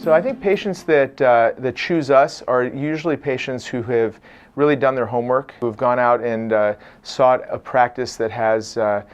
So I think patients that choose us are usually patients who have really done their homework, who have gone out and sought a practice that has a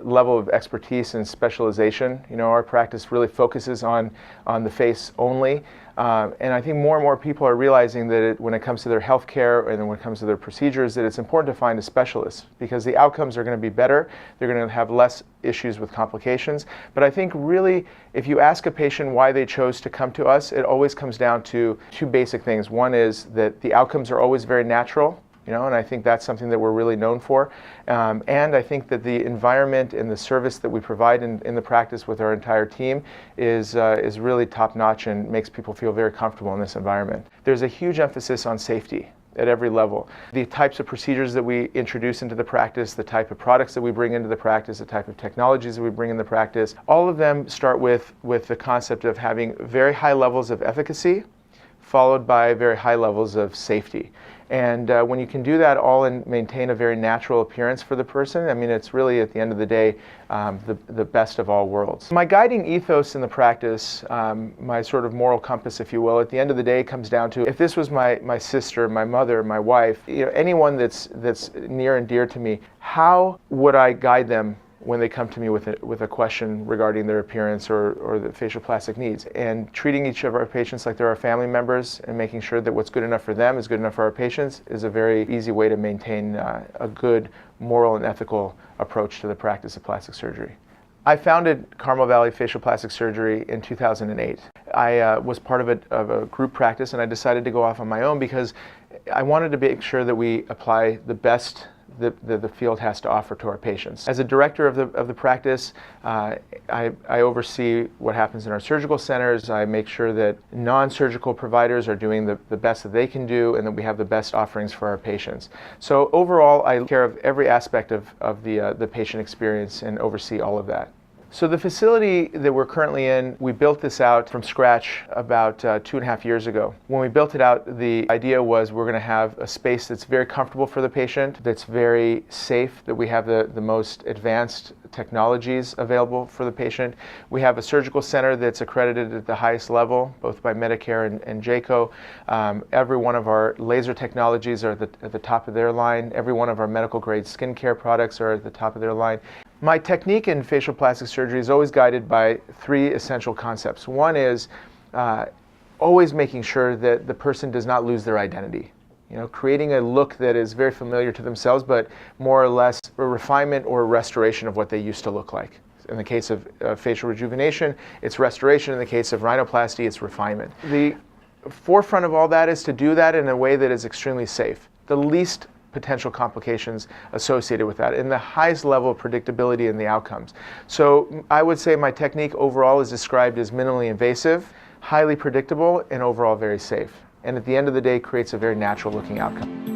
level of expertise and specialization. You know, our practice really focuses on the face only. And I think more and more people are realizing that when it comes to their health care and when it comes to their procedures, that it's important to find a specialist because the outcomes are going to be better. They're going to have less issues with complications. But I think really, if you ask a patient why they chose to come to us, it always comes down to two basic things. One is that the outcomes are always very natural. You know, and I think that's something that we're really known for. And I think that the environment and the service that we provide in the practice with our entire team is really top-notch and makes people feel very comfortable in this environment. There's a huge emphasis on safety at every level. The types of procedures that we introduce into the practice, the type of products that we bring into the practice, the type of technologies that we bring in the practice, all of them start with the concept of having very high levels of efficacy, followed by very high levels of safety. And when you can do that all and maintain a very natural appearance for the person, I mean, it's really, at the end of the day, the best of all worlds. My guiding ethos in the practice, my sort of moral compass, if you will, at the end of the day comes down to, if this was my sister, my mother, my wife, you know, anyone that's near and dear to me, how would I guide them when they come to me with a question regarding their appearance or the facial plastic needs? And treating each of our patients like they're our family members and making sure that what's good enough for them is good enough for our patients is a very easy way to maintain a good moral and ethical approach to the practice of plastic surgery. I founded Carmel Valley Facial Plastic Surgery in 2008. I was part of a group practice, and I decided to go off on my own because I wanted to make sure that we apply the best the field has to offer to our patients. As a director of the practice, I oversee what happens in our surgical centers. I make sure that non-surgical providers are doing the best that they can do and that we have the best offerings for our patients. So overall, I take care of every aspect of the patient experience and oversee all of that. So the facility that we're currently in, we built this out from scratch about 2.5 years ago. When we built it out, the idea was we're going to have a space that's very comfortable for the patient, that's very safe, that we have the most advanced technologies available for the patient. We have a surgical center that's accredited at the highest level, both by Medicare and JCO. Every one of our laser technologies are at the top of their line. Every one of our medical grade skincare products are at the top of their line. My technique in facial plastic surgery is always guided by 3 essential concepts. One is always making sure that the person does not lose their identity. You know, creating a look that is very familiar to themselves, but more or less a refinement or a restoration of what they used to look like. In the case of facial rejuvenation, it's restoration. In the case of rhinoplasty, it's refinement. The forefront of all that is to do that in a way that is extremely safe. The least potential complications associated with that, and the highest level of predictability in the outcomes. So I would say my technique overall is described as minimally invasive, highly predictable, and overall very safe. And at the end of the day, creates a very natural looking outcome.